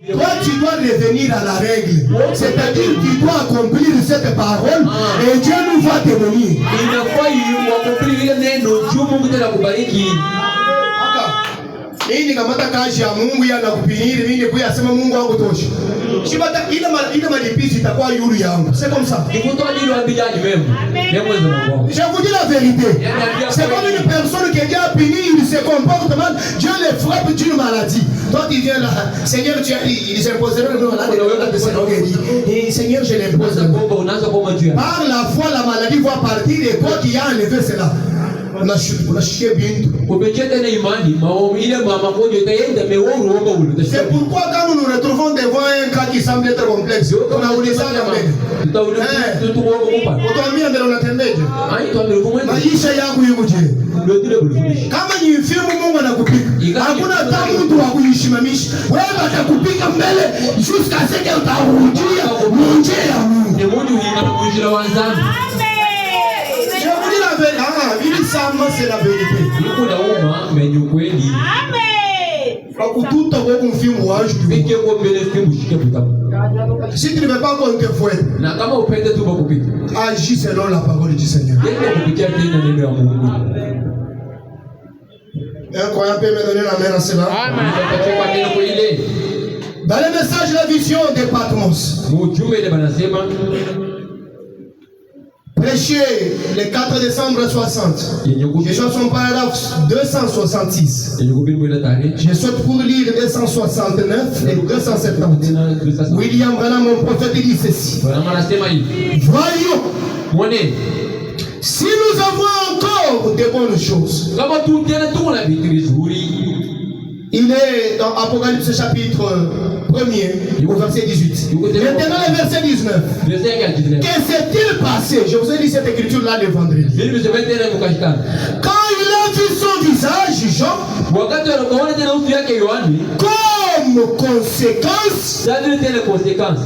Toi, tu dois revenir à la règle. C'est-à-dire que tu dois accomplir cette parole et Dieu nous va te bénir. Hii kamata kazi ya Mungu yanakupiniri mimi kuya sema Mungu wangu tosha. Shibata ile malipizi itakuwa yulu yangu. C'est comme ça. Je vous dis la vérité. C'est comme une personne qui est déjà punie, il se comporte mal, Dieu le frappe d'une maladie. Toi tu viens là, Seigneur tu as dit, il s'imposerait le malade et Seigneur je l'impose. Par la foi la maladie va partir et toi qui as enlevé cela. C'est pourquoi quand nous nous retrouvons devant un cas qui semble être complexe, on a oublié ça jamais. Kama ni mfimu Mungu anakupika. Hakuna hata mtu wa kuishimamisha. Wewe atakupika mbele jusqu'à ce que utarudia munje ya Mungu. Ni Mungu hinakujira wanzani. Ili sama c'est la vérité. Si tu ne veux pas qu'on te fouette, agis selon la parole du Seigneur. Un croyant peut me donner la main à cela. Dans le message de la vision de Patmos, prêché le 4 décembre 60. Je suis son paragraphe 266. Je souhaite pour lire 269 et 270. William Branham, mon prophète, dit ceci. Voyons, si nous avons encore de bonnes choses. Il est dans Apocalypse chapitre 1er, au verset 18. Maintenant le verset 19. Que s'est-il passé? Je vous ai dit cette écriture-là le vendredi. Quand il a vu son visage, Jean, comme conséquence,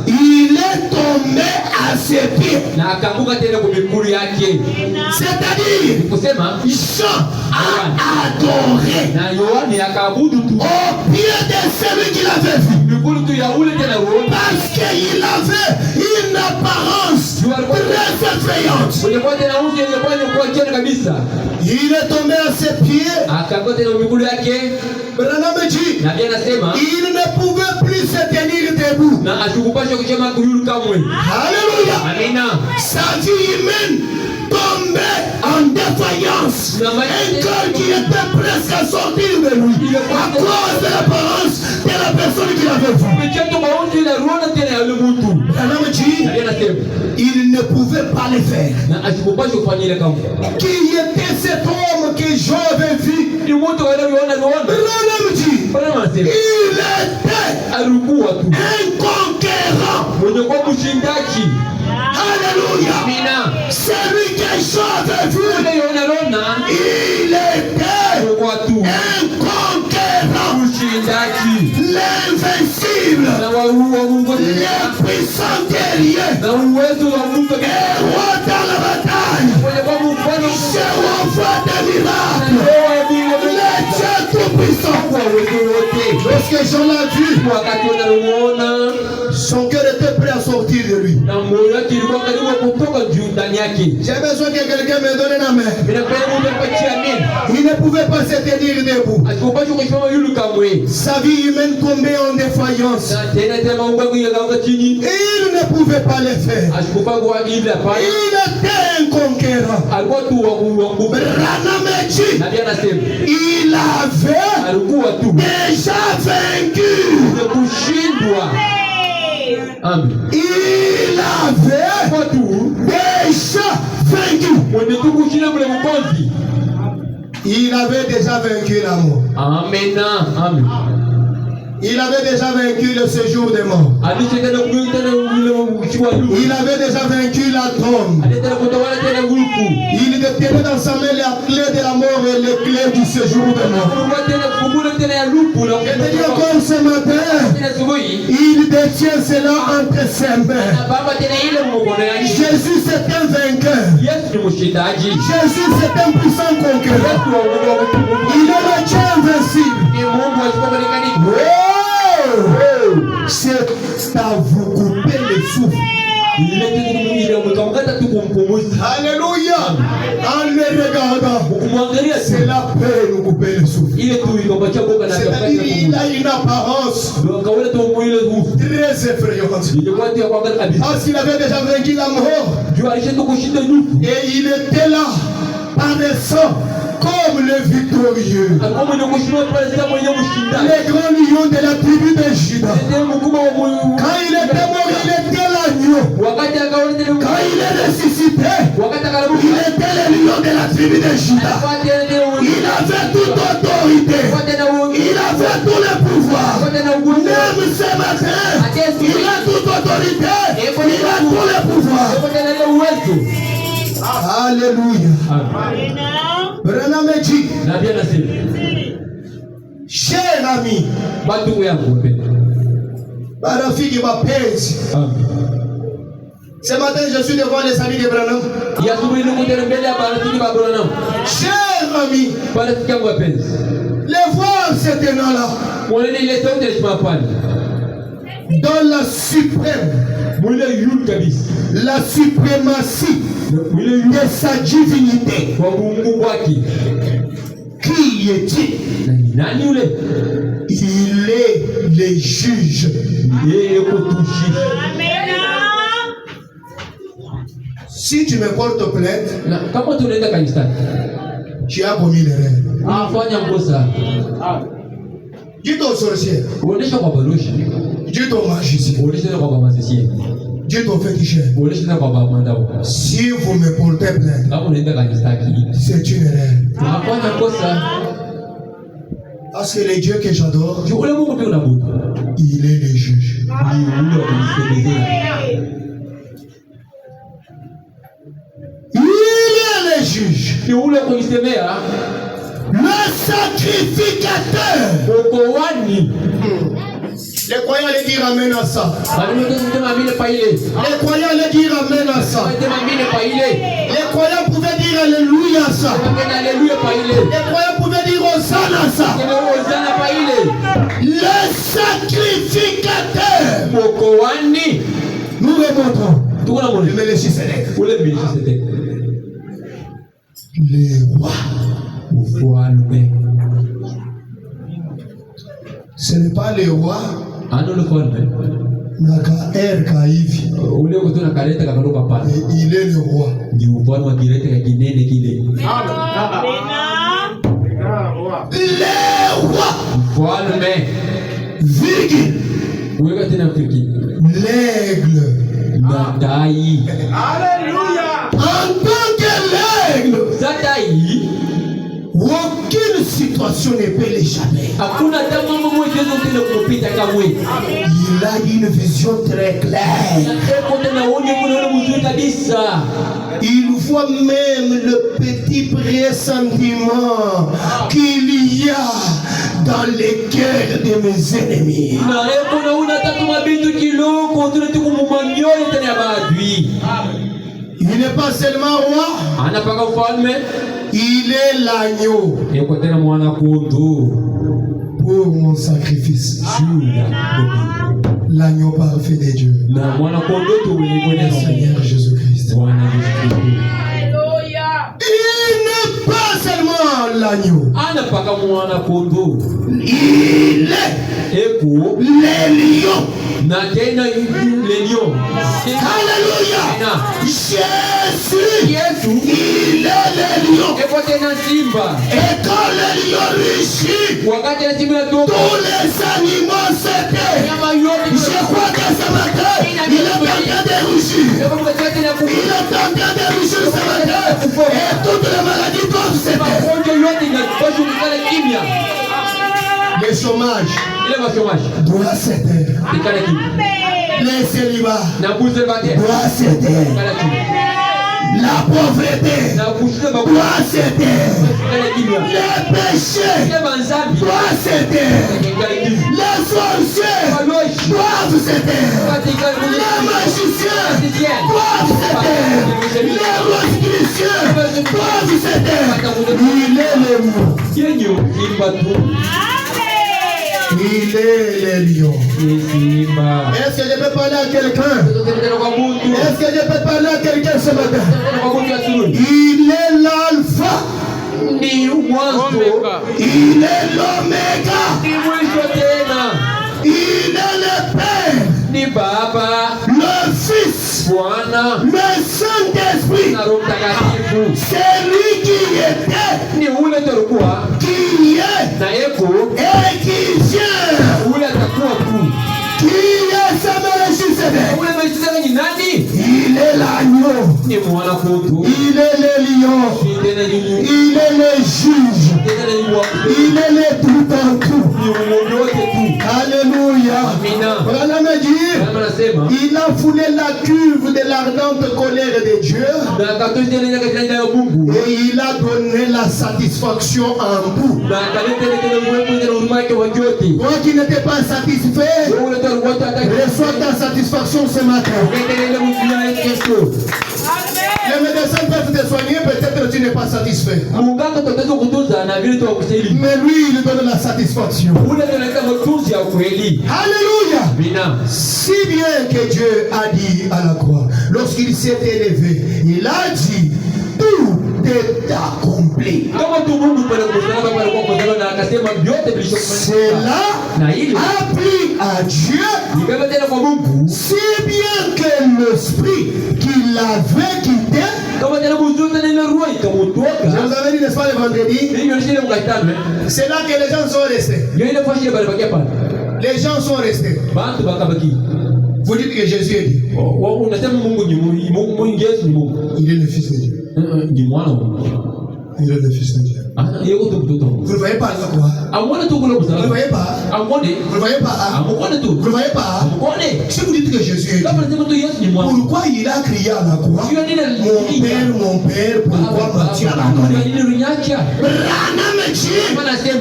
il est tombé à ses pieds. C'est-à-dire, Jean a adoré au pied de celui qu'il avait vu. Parce qu'il avait une apparence très effrayante. Il est tombé à ses pieds. Branham dit, il ne pouvait plus se tenir debout. Alléluia. Sa vie humaine tombait en défaillance. Un cœur qui était presque à sortir de lui à cause de l'apparence de la personne qu'il avait vue. Branham dit, il ne pouvait pas le faire. Qui était cet homme que Jean avait vu? Branham dit, il était un conquérant. Alléluia. Celui que Jean avait vu, il était un conquérant. L'invincible, le puissant guerrier, et roi dans la bataille, je revois des miracles, le Dieu tout-puissant. Lorsque Jean l'a vu, son cœur était prêt à sortir de lui. J'ai besoin que quelqu'un me donne la main. Il ne pouvait pas se tenir debout. Sa vie humaine tombait en défaillance. Il ne pouvait pas le faire. Il était un conquérant. Branham dit, il avait déjà vaincu. Il avait déjà vaincu. Il avait déjà vaincu la mort. Amen. Amen. Il avait déjà vaincu le séjour des morts. Il avait déjà vaincu la tombe. Il détenait dans sa main la clé de la mort et les clés du séjour des morts. Je te dis encore ce matin, il détient cela entre ses mains. Jésus c'est un vainqueur. Jésus c'est un puissant conquérant. Il est le Dieu invincible. c'est à vous couper le souffle. Alléluia. En le regardant, c'est la paix nous couper le souffle. C'est-à-dire il a une apparence très effrayante. Parce qu'il avait déjà vaincu la mort. Et il était là, paraissant comme le victorieux. Les grands lions de la tribu de Juda. Quand il était mort, il était l'agneau. Quand il est ressuscité, il était le lion de la tribu de Juda. Il avait toute autorité. Il avait tout le pouvoir. Même ce matin, il a toute autorité. Il a tout le pouvoir. Alléluia. Branham dit, cher ami, Barafiki Bapenzi. Ce matin, je suis devant les amis de Branham. Cher ami, les voir ces tenants-là dans la suprême, la suprématie de sa divinité. Qui est-il? Il est le juge. Si tu me portes plainte, tu as commis l'erreur. Dis ton sorcier. Dis ton magicien. Dis ton féticheur. Si vous me portez plainte, c'est une erreur. Parce que le Dieu que j'adore, il est le juge. Il est le juge. Le sacrificateur. Les croyants les disent amen à ça. Les croyants les disent amen à ça. Les croyants pouvaient dire alléluia à ça. Les croyants pouvaient dire hosanna à ça. Le sacrificateur. Nous remontons. Le Melchisedec. Les rois. Ce n'est pas les rois. Naka er kaivi. Il est le roi. Les rois. Virgule. L'aigle. Alléluia. En tant que l'aigle, aucune situation ne peut l'échapper. Il a une vision très claire. Il voit même le petit pressentiment qu'il y a dans les cœurs de mes ennemis. Il n'est pas seulement roi, il est l'agneau pour mon sacrifice. L'agneau parfait de Dieu. Seigneur Jésus-Christ. Il n'est pas seulement l'agneau. Il est les lions. Alléluia. Jésus, il est le lion. Et quand le lion rugit, tous les animaux se taisent. Je crois que ce matin, il est en train de rugir. Il est en train de rugir ce matin. Et toutes les maladies doivent se taire. Le chômage doit se taire. Les célibats doit se taire. La pauvreté doit se taire. Les péchés doivent se taire. Les sorciers doivent se taire. Les magiciens doivent se taire. Les rosicruciens doivent se taire. Il est le mot. Il est le lion. Est-ce que je peux parler à quelqu'un? Est-ce que je peux parler à quelqu'un ce matin? Il est l'alpha. Il est l'oméga. Il est le Père, le Fils, le Saint-Esprit. C'est lui qui était, qui est et qui vient. Qui est ce Melchizedek? Il est l'agneau. Il est le lion. Il est le juge. Il est le tout en tout. Alléluia. Il a foulé la cuve de l'ardente colère de Dieu. Et il a donné la satisfaction en bout. Toi qui n'étais pas satisfait, reçois ta satisfaction ce matin. Les médecins peuvent te soigner, peut-être que tu n'es pas satisfait. Mais lui, il donne la satisfaction. Alléluia. Si bien que Dieu a dit à la croix, lorsqu'il s'est élevé, il a dit, tout est accompli. Cela a plu à Dieu, si bien que l'esprit qu'il avait quitté. Je vous avais dit, n'est-ce pas, le vendredi? C'est là que les gens sont restés. Les gens sont restés. Vous dites que Jésus est Dieu. Il est le Fils de Dieu. Il est le Fils de Dieu. Vous ne voyez pas la croix? Vous ne voyez pas? Vous ne voyez pas? Vous ne voyez pas? Si vous dites que Jésus est Dieu, pourquoi il a crié à la croix? Mon Père, pourquoi m'as-tu abandonné?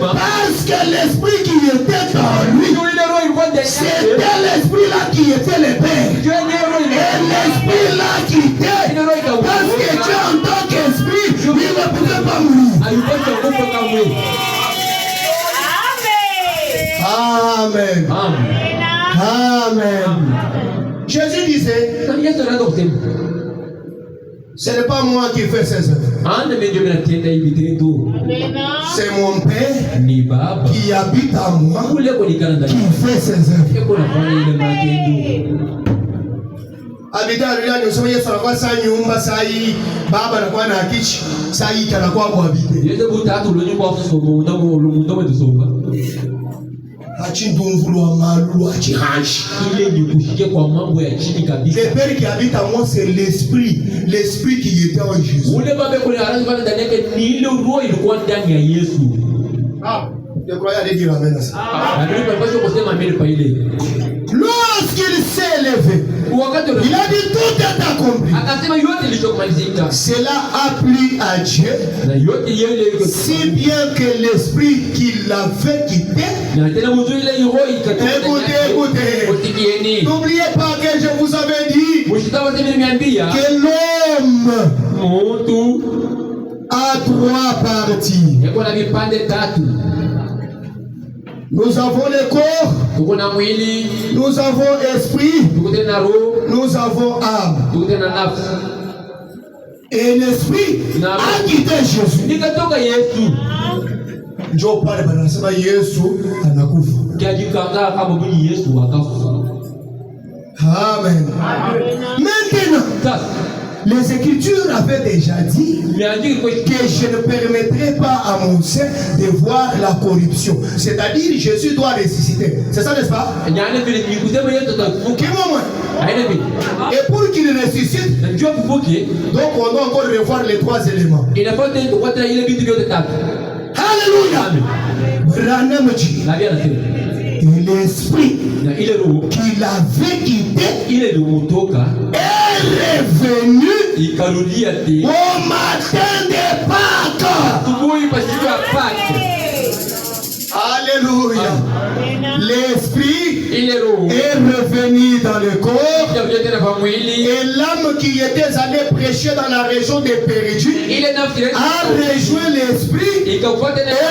Parce que l'esprit qui était dans lui, c'était l'esprit-là qui était le Père. Et l'esprit-là qui était, parce que Dieu en tant qu'esprit, il ne pouvait pas mourir. Amen. Amen. Jésus disait, ce n'est pas moi qui fais ces œuvres. C'est mon Père qui habite en moi qui fait ces œuvres. Habita dunia ni usoye sana kwa saa nyumba saa hii baba anakuwa na kichi saa hii kana kwa habite. Yeye butatu lo nyumba ofisi kwa mundo wetusoba. Hachi ndumvulu wa malulu hachi hanshi. Ile ni kushike kwa mambo ya chini kabisa. Le Père qui habite en moi c'est l'esprit qui était en Jésus. Ule baba kule harangi bana ndani yake ni ile roho ilikuwa ndani ya Yesu. Je crois à dire amen à ça. Lorsqu'il s'est élevé, il a dit tout est accompli. Cela a plu à Dieu, si bien que l'esprit qui l'avait quitté. Écoutez. N'oubliez pas que je vous avais dit que l'homme a 3 parties. Nous avons le corps, nous avons esprit, nous avons âme. Et l'esprit a quitté Jésus. Joe parle de Yesu anakufa. Amen. Maintenant, les Écritures avaient déjà dit que je ne permettrai pas à mon sein de voir la corruption. C'est-à-dire Jésus doit ressusciter. C'est ça, n'est-ce pas? Et pour qu'il ressuscite, donc on doit encore revoir les 3 éléments. Alléluia. Et l'esprit qu'il avait quitté est revenu au matin de Pâques. Alléluia. L'esprit est revenu dans le corps, et l'âme qui était allée prêcher dans la région des Péridus a rejoint l'esprit, et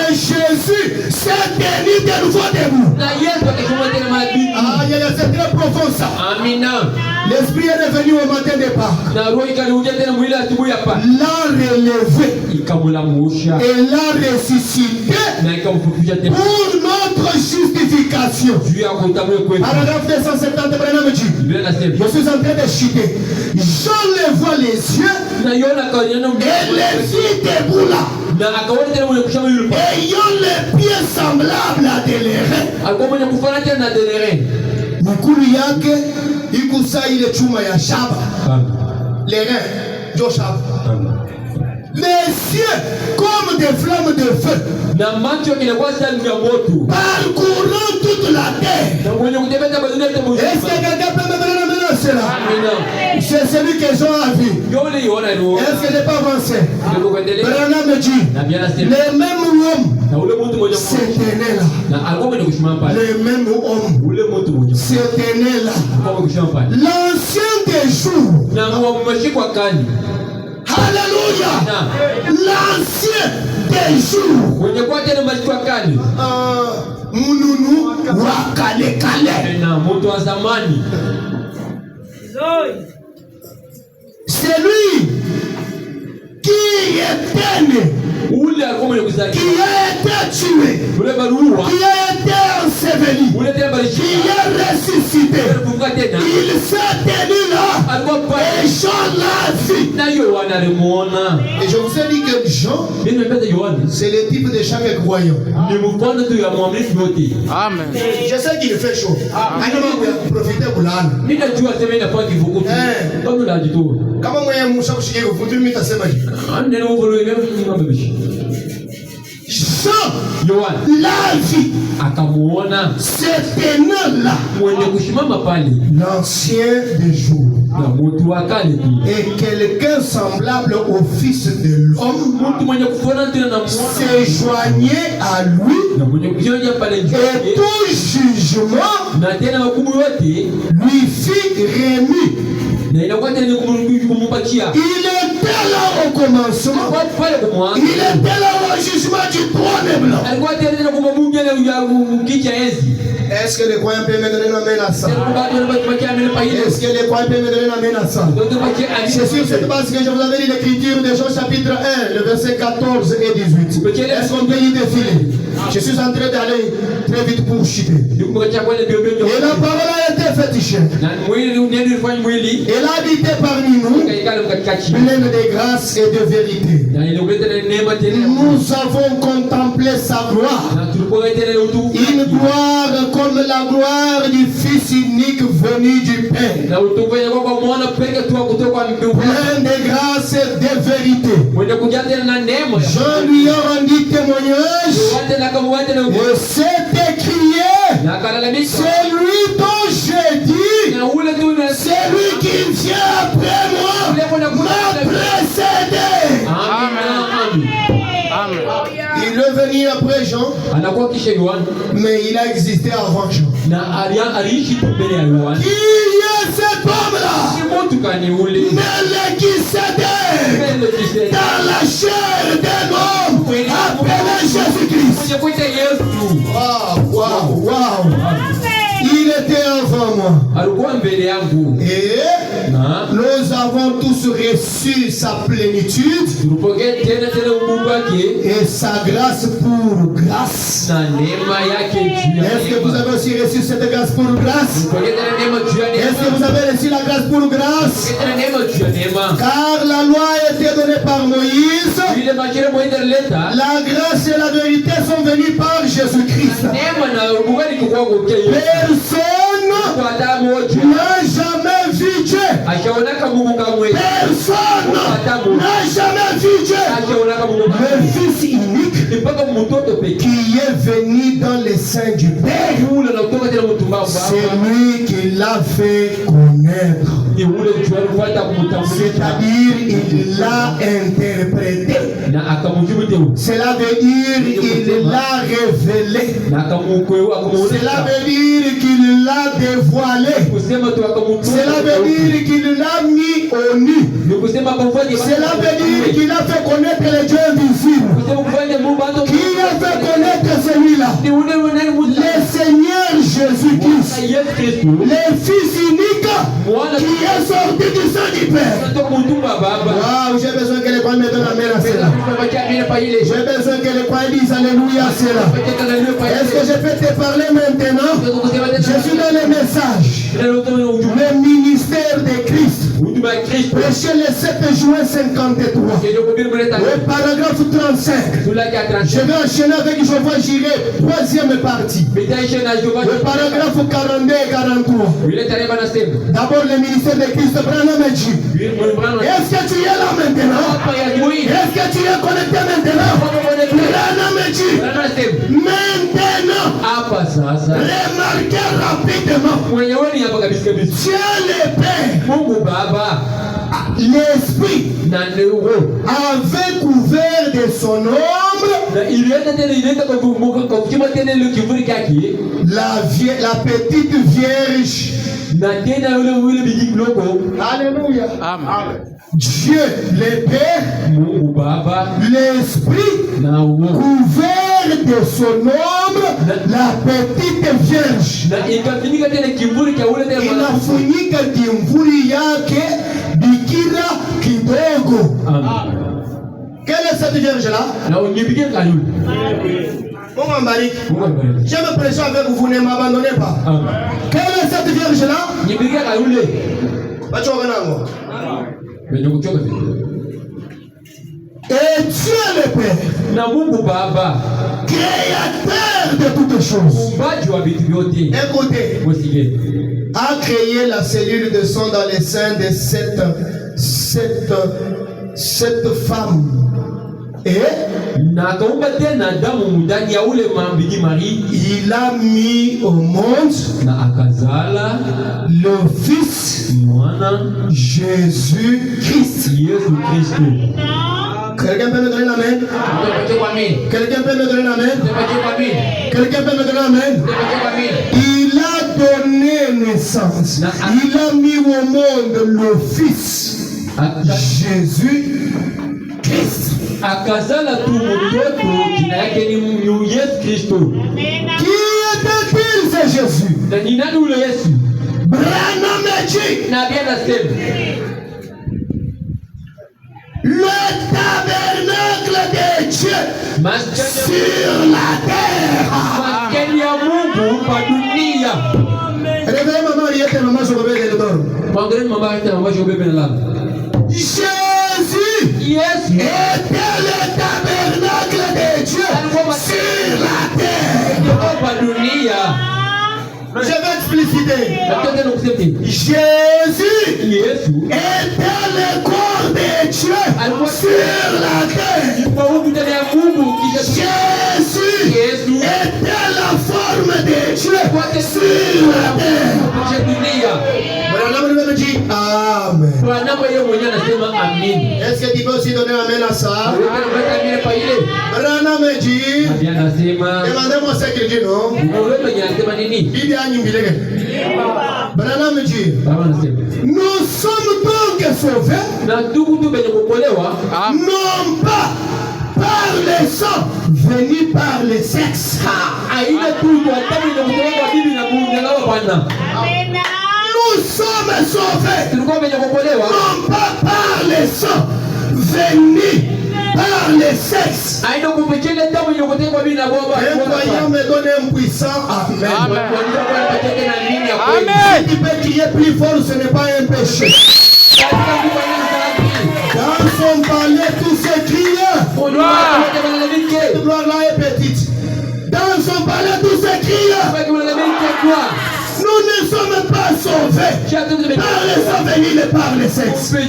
Jésus s'est tenu de nouveau debout. C'est très profond ça. L'esprit est revenu au matin de Pâques. L'a relevé et l'a ressuscité pour notre justification. Paragraphe 270, je suis en train de chuter. Jean le voit les yeux et les yeux debout là, ayant les pieds semblables à des lérins. Mukulu yake ikusa ile chuma ya shaba. Les reins jo shaba. Les yeux comme des flammes de feu, parcourant toute la terre. Est-ce que quelqu'un peut me donner maintenant cela? C'est celui que Jean a vu. Est-ce que je n'ai pas avancé? Branham me dit, les mêmes hommes s'étaient là. Les mêmes hommes s'étaient là. L'ancien des jours. Alléluia. L'ancien des jours. Mununu wakale kale. C'est lui qui est né, qui a été tué, qui a été enseveli, qui est ressuscité. Il s'est tenu là et Jean l'a vu. Et je vous ai dit que Jean, c'est le type de chaque croyant. Amen. Je sais qu'il fait chaud. Profitez pour l'âne. Comment moi je suis Jean l'a vu. C'était là l'ancien des jours et quelqu'un semblable au fils de l'homme s'est joigné à lui et tout jugement lui fit remis. Il était là au commencement. Il était là au jugement du trône blanc. Est-ce que les croyants peuvent me donner un amen à ça? Est-ce que les croyants peuvent me donner un amen à ça? C'est sur cette base que je vous avais dit l'écriture de Jean chapitre 1, le verset 14 et 18. Est-ce qu'on peut y défiler? Je suis en train d'aller très vite pour chuter. Et la parole a été faite chair. Elle a habité parmi nous, pleine de grâce et de vérité. Nous avons contemplé sa gloire, une gloire comme la gloire du Fils unique venu du Père, plein de grâce et de vérité. Je lui ai rendu témoignage et c'est écrié, c'est lui dont j'ai dit, c'est lui qui vient après moi, m'a précédé. Amen. Il est venu après Jean, mais il a existé avant Jean. Qui est cet homme-là? Melchisédek, dans la chair d'un homme appelé Jésus-Christ. Wow. Il était avant moi. Et nous avons tous reçu sa plénitude et sa grâce pour grâce. Est-ce que vous avez aussi reçu cette grâce pour grâce? Est-ce que vous avez reçu la grâce pour grâce? Car la loi a été donnée par Moïse. La grâce et la vérité sont venues par Jésus-Christ. Personne n'a jamais vu Dieu. Personne n'a jamais vu Dieu. Le Fils unique qui est venu dans les seins du Père, c'est lui qui l'a fait connaître. C'est-à-dire, il l'a interprété. Cela veut dire qu'il l'a révélé. Cela veut dire qu'il l'a dévoilé. Cela veut dire qu'il l'a mis au nu. Cela veut dire qu'il a fait connaître le Dieu invisible. Qui a fait connaître celui-là? Le Seigneur Jésus-Christ, le Fils unique qui est sorti du sein du Père. Wow, j'ai besoin que les croyants mettent la main à cela. J'ai besoin que les croyants disent Alléluia à cela. Est-ce que je peux te parler maintenant? Je suis dans le message. Le ministère de Christ. Prêché le 7 juin 53. Le paragraphe 35. Je vais enchaîner avec Jehovah Jireh, troisième partie. Le paragraphe 42 et 43. D'abord le ministère de Christ, Branham et Dieu. Est-ce que tu es là maintenant? Est-ce que tu es connecté maintenant? Branham et Dieu. Maintenant, remarquez rapidement. Dieu le Père, l'Esprit avait couvert de son ombre la petite vierge. Alléluia. Amen. Dieu le Père, l'Esprit couvert de son ombre la petite vierge. Inafunika kimvuri yake bikira kidogo. Quelle est cette vierge-là? Je me prêche avec vous, ne m'abandonnez pas. Quelle est cette vierge-là? Et Dieu le Père, créateur de toutes choses, écoutez, a créé la cellule de sang dans les seins de cette femme. Et il a mis au monde le Fils Jésus-Christ. Quelqu'un peut me donner l'amen? Quelqu'un peut me donner l'amen? Quelqu'un peut me donner l'amen? Il a donné naissance. Il a mis au monde le Fils Jésus-Christ. Akazala tu mtoto jina yake ni Yesu Kristo. Qui était-il? C'est Jésus. Na ni nani ule Yesu? Branham dit. Na bien nasema. Le tabernacle de Dieu sur la terre. Maskani ya Mungu pa dunia. Réveillez maman Ariette, maman Jobebe de l'or. Pangren maman Ariette, maman Jobebe de l'or. Jésus Yes. était le tabernacle de Dieu sur la terre. Je vais expliciter. Jésus était le corps de Dieu sur la terre. Jésus était la forme de Dieu sur la terre. Amen. Est-ce que tu peux aussi donner amen à ça? Branham dit, demandez-moi ce qu'il dit, non? Branham dit, nous sommes donc sauvés, non pas par le sang venu par le sexe. Nous sommes sauvés, non pas par le sang venu par le sexe. Un croyant me donne un puissant amen. Amen. Si tu peux crier plus fort, ce n'est pas un péché. Dans son palais, tout s'écrie. Gloire là est petite. Dans son palais, tout s'écrie. Nous ne sommes pas sauvés par le sang venu par le sexe. Nous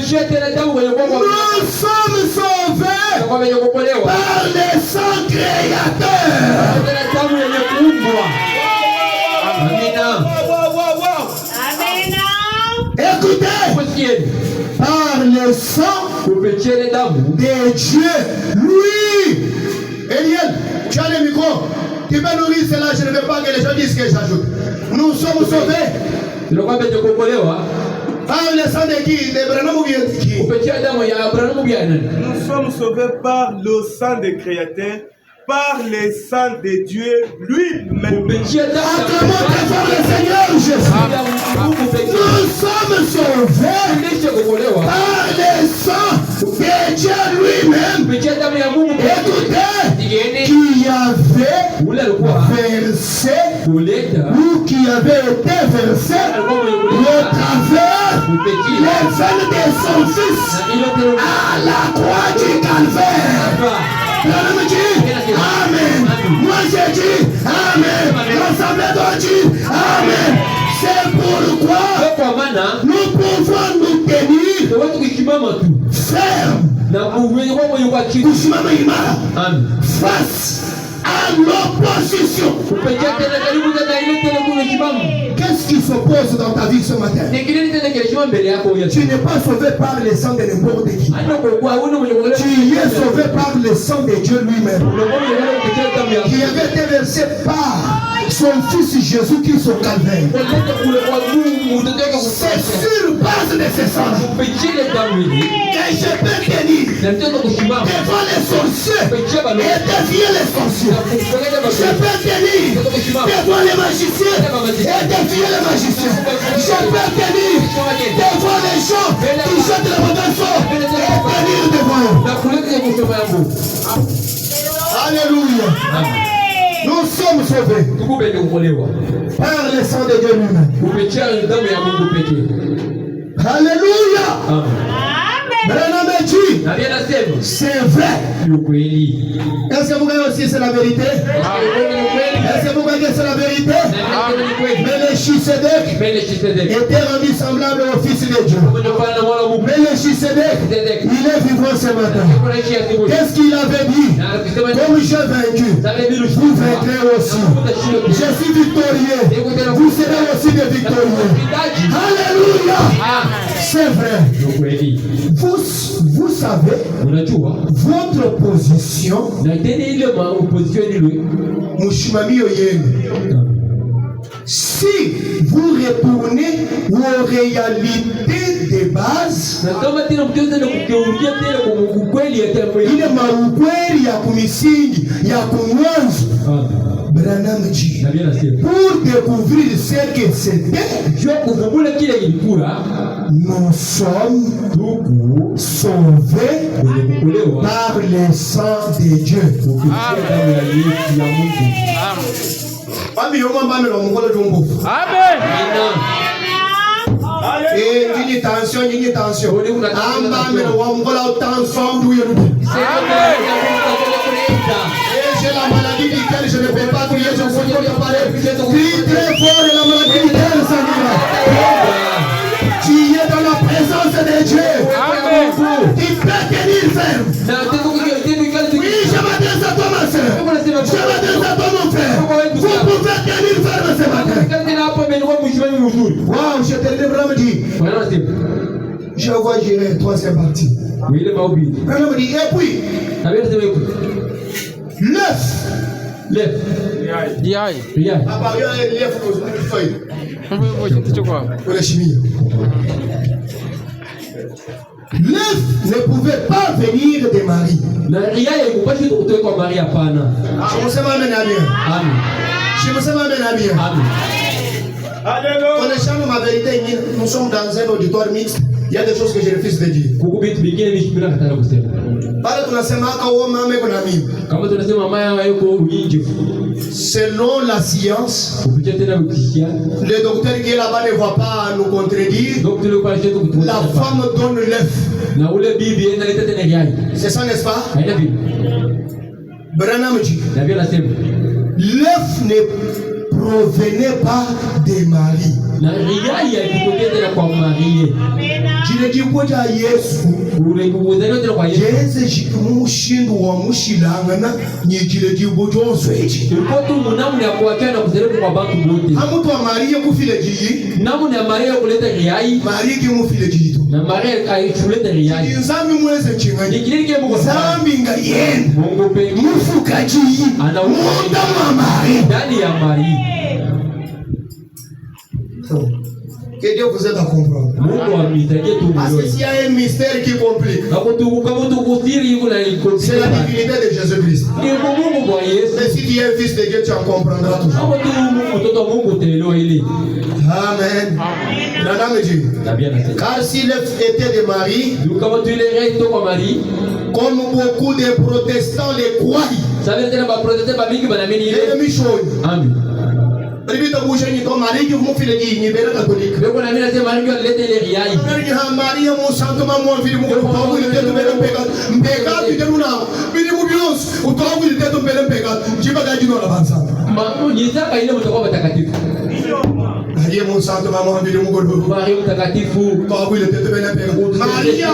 sommes sauvés par le sang créateur. Écoutez, par le sang de Dieu, lui. Eliel, tu as le micro. Tu peux nourrir cela, je ne veux pas que les gens disent que j'ajoute. Nous sommes sauvés. Par le sang de qui? De Branham ou bien de qui? Nous sommes sauvés par le sang des créateurs, par le sang de Dieu lui-même. Acclamons très fort le Seigneur Jésus. Nous sommes sauvés par le sang de Dieu lui-même. Écoutez, qui avait versé ou qui avait été versé au travers les veines de son fils à la croix du calvaire. Amen. Moi j'ai dit Amen. L'Assemblée doit dire Amen. C'est pourquoi nous pouvons nous tenir fermes face à l'opposition. Qu'est-ce qui s'oppose dans ta vie ce matin? Tu n'es pas sauvé par le sang de n'importe qui. Tu es sauvé par le sang de Dieu lui-même, qui avait été versé par son fils Jésus-Christ au calvaire. C'est sur base de ce sang que je peux tenir devant les sorciers et défier les sorciers. Je peux tenir devant les magiciens et défier les magiciens. Je peux tenir devant les gens qui jettent le mauvais sort et tenir devant eux. Alléluia. Nous sommes sauvés par le sang de Dieu lui-même. Alléluia. C'est vrai. Est-ce que vous voyez aussi c'est la vérité? Est-ce que vous voyez que c'est la vérité? Melchisedec était rendu semblable au Fils de Dieu. Melchisedec, il est vivant ce matin. Qu'est-ce qu'il avait dit? Comme j'ai vaincu, vous vaincrez aussi. Je suis victorieux, vous serez aussi des victorieux. Alléluia. C'est vrai. Vous savez, votre position, si vous retournez aux réalités de base, ile maukweli ya kumisingi ya kumwanzo, Branham dit, pour découvrir ce que c'était, nous sommes sauvés par le sang de Dieu. Et tension. J'ai la maladie duquel je ne peux pas crier, je ne peux pas parler. Crie très fort et la maladie duquel ça ira. Tu es dans la présence de Dieu. Tu peux tenir ferme. Oui, je m'adresse à toi ma soeur. Je m'adresse à toi mon frère. Vous pouvez tenir ferme ce matin. Wow, je te vraiment dit. Je vois gérer troisième partie. Vraiment dit, et puis l'œuf. L'œuf ne pouvait pas venir de Marie. Je me sens amen à bien. Je me sens amen à bien. Connaissant ma vérité, nous sommes dans un auditoire mixte. Il y a des choses que je refuse de dire. Selon la science, le docteur qui est là-bas ne va pas nous contredire. La femme donne l'œuf. C'est ça, n'est-ce pas? Branham dit, l'œuf ne provenait pas de Marie. Na riai ya kutokea kwa marié. Jile jikoja Yesu. Ule kuzaliwa tena kwa Yesu. Jeze jikimushindu wa mushilangana ni jile jibojo sweji. Tukotu munamu ya kuachana kuzaliwa kwa bantu bote. Hamutu wa Maria kufile jiji. Namu ya Maria kuleta riai. Maria kimufile jiji tu. Na Maria kuleta riai. Nzambi mweze chingani. Nikirike Mungu. Nzambi nga yenu. Mungu pe. Mufuka jiji. Ana Munda Maria. Ndani ya Maria. Que Dieu vous aide à comprendre. Parce que s'il y a un mystère qui complique, c'est la divinité de Jésus-Christ. Mais si tu es un fils de Dieu, tu en comprendras toujours. Amen. Car s'il était de Marie, comme beaucoup de protestants les croient, Amen. Ribita bujeni to Maria mu file di ni bela catholique. Beko na mina se Maria lete le riai. Maria mu santo mamu fili mu ko tawu ile teto bela pega. Pega tu de una. Bili mu bios. U tawu ile teto bela pega. Jiba gaji no la bansa. Mamu ni saka ile mtoko batakatifu. Maria mu santo mamu fili mu ko Maria mtakatifu. Tawu ile teto bela pega. Maria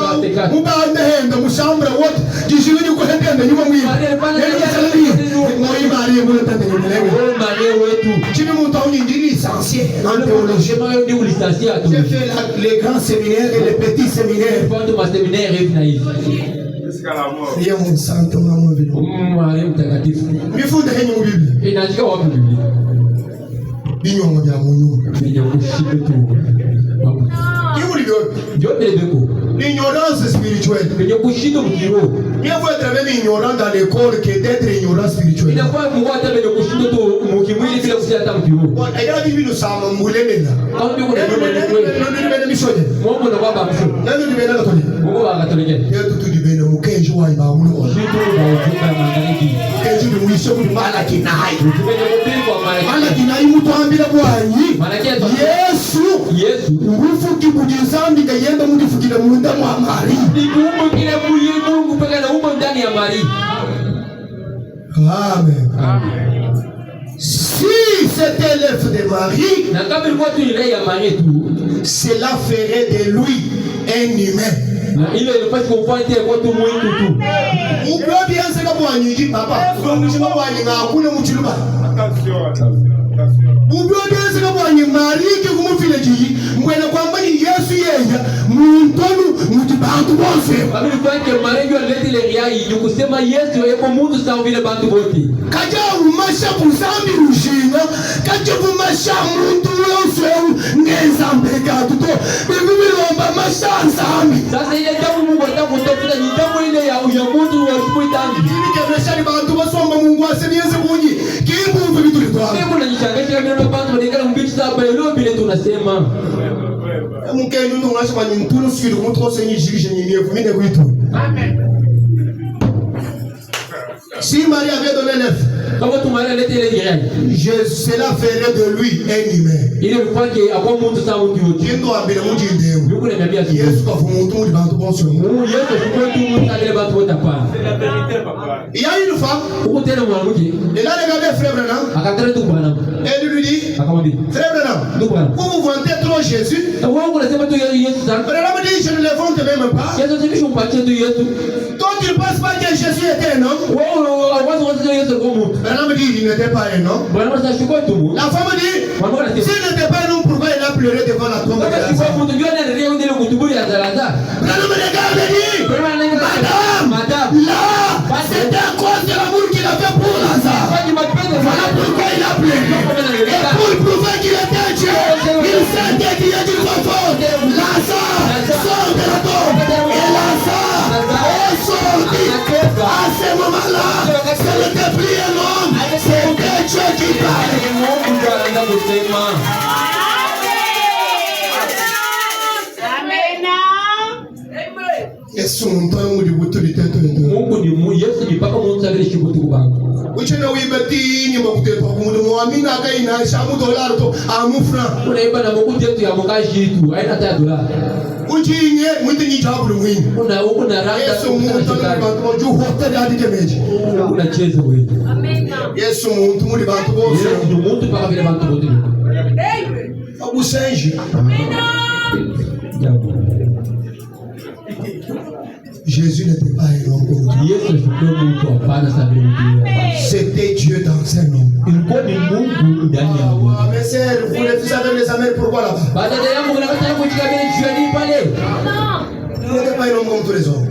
mu ba ndehenda mu shambra wote. Jishini ko hetenda nyuma mu. Maria mu tata ni mlengo. Maria wetu. En théologie. J'ai fait les grands séminaires et les petits séminaires. Jusqu'à la mort. Il y a mon santo maman. Il faut des réunions bibliques. L'ignorance spirituelle. Il faut être même ignorant dans l'école que d'être ignorant spirituel. Yesu ngufuki kujizambi kayenda mudifukira munda mwa Maria. Mungu pekee na umo ndani ya Maria. Amen. Si c'était l'œuvre de Marie, cela ferait de lui un humain. Si Marie avait donné l'œuf, cela ferait de lui un humain. Il y a une femme, elle a regardé frère Branham, elle lui dit, frère Branham, vous vous vantez trop Jésus. Branham dit, je ne le vante même pas. Toi tu ne penses pas que Jésus était un homme? Branham dit, il n'était pas un homme. La femme dit, s'il n'était pas un homme, pourquoi il a pleuré devant la tombe de Lazare? Branham regarde et dit, madame, là, c'est à cause de l'amour qu'il avait pour Lazare. Voilà pourquoi il a pleuré. Et pour prouver qu'il était Dieu, il s'est dédié du confort. Lazare sort de la tombe. Et Lazare est sorti. À ce moment-là, ce n'était plus un homme, c'était Dieu qui parlait. Yesu mtamu di butu di teto yetu. Mungu ni mu Yesu ni paka mungu sabiri shibutu kubangu. Uchena wibeti ni makuteto kumundu muamina kaina shamu dollar to amu franc. Unaiba na mungu tetu ya mukaji tu haina ta dollar. Uchinye mwite ni jabu mwini. Una randa. Yesu mungu tamu bantu hotel ya dikemeji. Una chezo wewe. Amen. Yesu mungu muri bantu bose. Yesu mungu paka vile bantu bote. au singe. Jésus n'était pas un homme comme Dieu. C'était Dieu dans un homme. Mais sœur, vous refusez avec les amens, pourquoi là-bas? Il n'était pas un homme comme tous les hommes.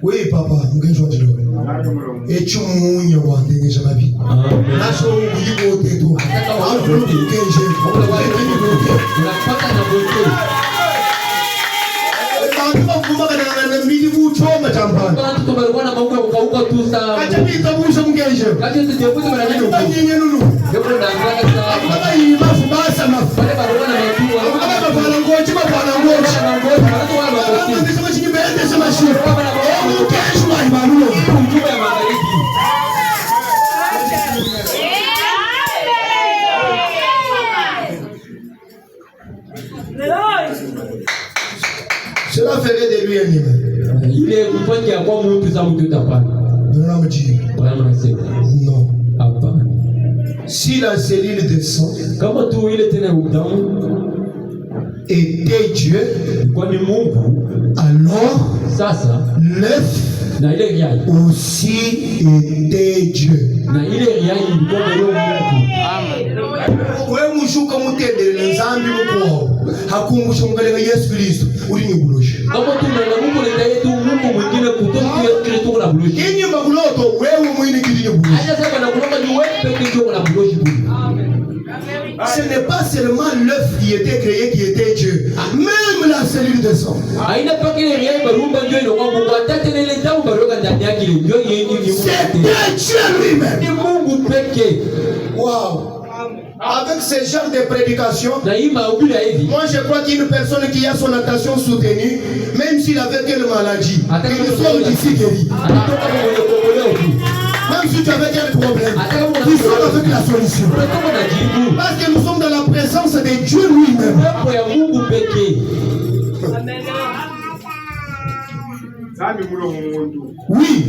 Oui, papa, et tu m'ouilles au dénige ma vie. Nacho, vous y votez tout. Cela ferait de lui un humain. Il est content qu'il y a quoi mon tout ça ou tout à part. Non. Non. Si la cellule de sang comment tout il était là était Dieu, alors l'œuf aussi était Dieu. Ce n'est pas seulement l'œuf qui était créé qui était Dieu, même la cellule de sang. C'était Dieu lui-même. Wow. Avec ce genre de prédication, moi je crois qu'une personne qui a son attention soutenue, même s'il avait quelle maladie, il sort d'ici guéri. Même si tu avais quel problème, tu sors avec la solution. Parce que nous sommes dans la présence de Dieu lui-même. Oui.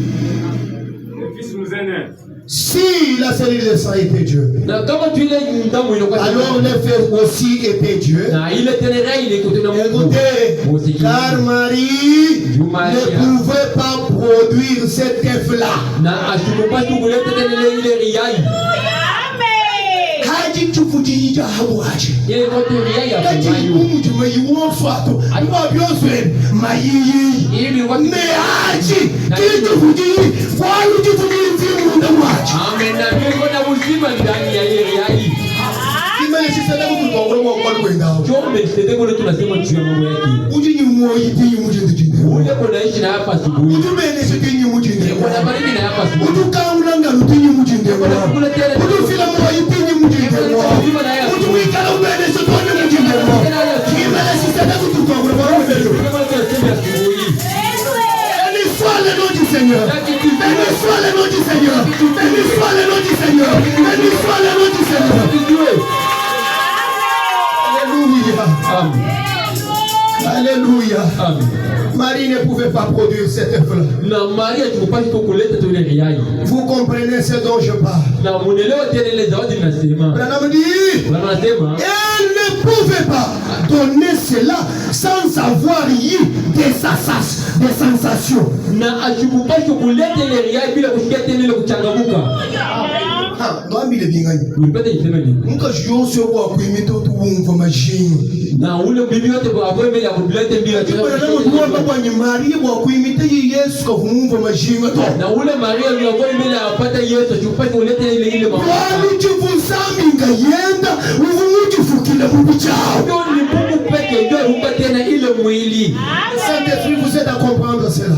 Si la cellule de sang était Dieu, alors l'œuf aussi était Dieu. Écoutez, car Marie ne pouvait pas produire cet œuf-là. Seigneur, béni soit le nom du Seigneur, béni soit le nom du Seigneur, béni soit le nom du Seigneur. Alléluia. Alléluia. Marie ne pouvait pas produire cet œuf-là. Vous comprenez ce dont je parle. Branham dit, elle ne pouvait pas donner cela sans avoir eu des sensations. Saint-Esprit vous aide à comprendre cela.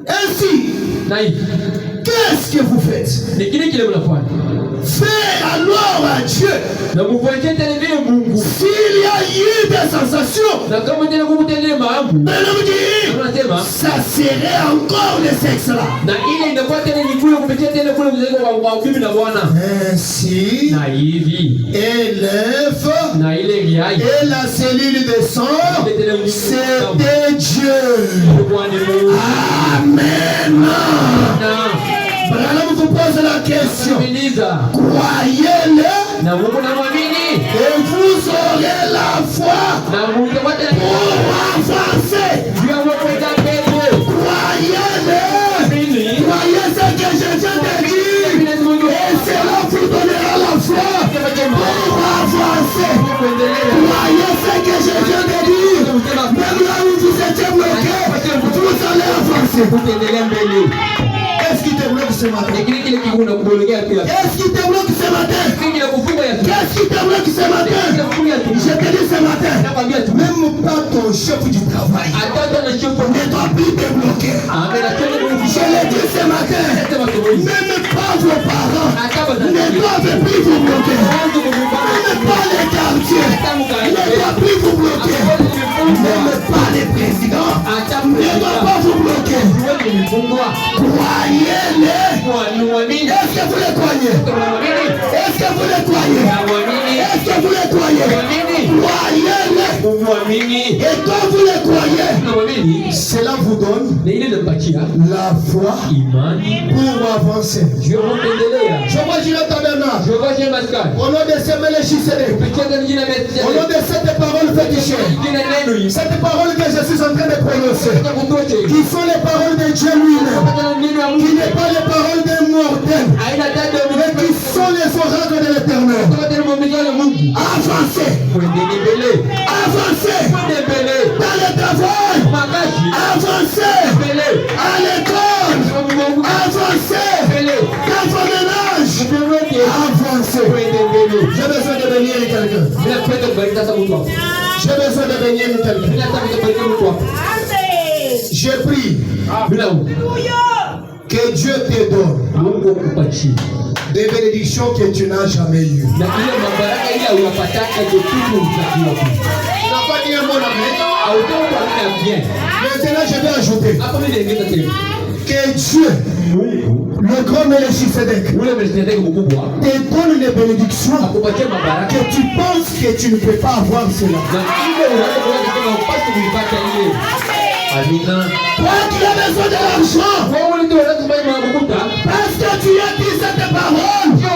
Ainsi, qu'est-ce que vous faites? faire alors à Dieu. Na mupokee tena vile Mungu. S'il y a eu des sensations, Na kama tena kumtendea mambo. Unasema ça serait encore le sexe là. Na ile inakuwa tena ni kule kupitia tena kule mzee wa bibi na bwana. Ainsi, Na hivi. et l'œuf Na ile riai. et la cellule de sang, c'était Dieu. Amen. Branham vous pose la question. Croyez-le et vous aurez la foi pour avancer. Croyez-le. Croyez ce que je viens de dire. Et cela vous donnera la foi pour avancer. Croyez ce que je viens de dire. Même là où vous étiez bloqué, vous allez avancer. Qu'est-ce qui te bloque ce matin? Qu'est-ce qui te bloque ce matin? Qu'est-ce qui te bloque ce matin? Je te dis ce matin, même pas ton chef du travail ne doit plus te bloquer. Je l'ai dit ce matin, même pas vos parents ne doivent plus vous bloquer. Même pas les quartiers ne doivent plus vous bloquer. Même pas les présidents ne doivent pas vous bloquer. Croyez-le. Est-ce que vous le croyez? Est-ce que vous le croyez? Est-ce que vous le croyez? Croyez-le. Et quand vous le croyez, cela vous donne la foi pour avancer. Je vois Gilles Tabernacle. Au nom de ces Méléchissédek. Au nom de cette parole fétichée. Cette parole que je suis en train de prononcer. Qui sont les paroles de Dieu lui-même. Qui n'est pas les paroles d'un mortel. Mais qui sont les oracles de l'Éternel. Avancez. Avancez. Dans le travail. Avancez. À l'école. Avancez. Dans vos ménages. Avancez. J'ai besoin de bénir quelqu'un. J'ai besoin de bénir quelqu'un. J'ai pris que Dieu te donne des bénédictions que tu n'as jamais eues. Tu n'as pas dit un mot d'amen. Maintenant, je vais ajouter que Dieu, le grand Méléchisédek, te donne les bénédictions que tu penses que tu ne peux pas avoir cela. Toi qui as besoin de l'argent, parce que tu as dit cette parole, que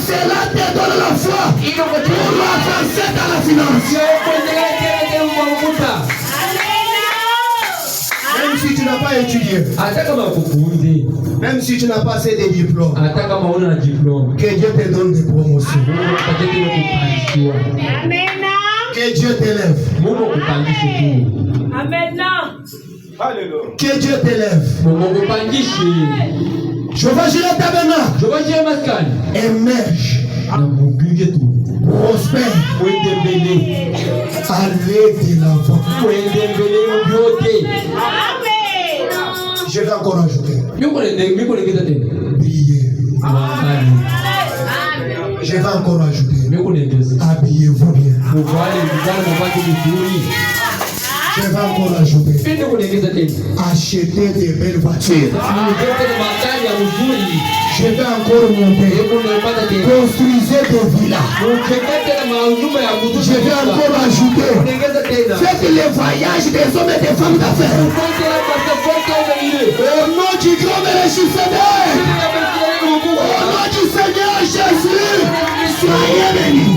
cela te donne la foi pour avancer dans la finance. Même si tu n'as pas étudié, même si tu n'as pas assez de diplômes, que Dieu te donne des promotions. Que Dieu t'élève. Amen. Que Dieu t'élève. Je vois Gilles Tabernacle. Émerge. Prospère. Allez de l'avant. Je vais encore ajouter. Priez. Je vais encore ajouter. Habillez-vous bien. Je vais encore ajouter. Achetez des belles voitures. Je vais encore monter. Construisez des villas. Je vais encore ajouter. Faites les voyages des hommes et des femmes d'affaires. Au nom du grand Méléchisédek. Au nom du Seigneur Jésus. Soyez bénis.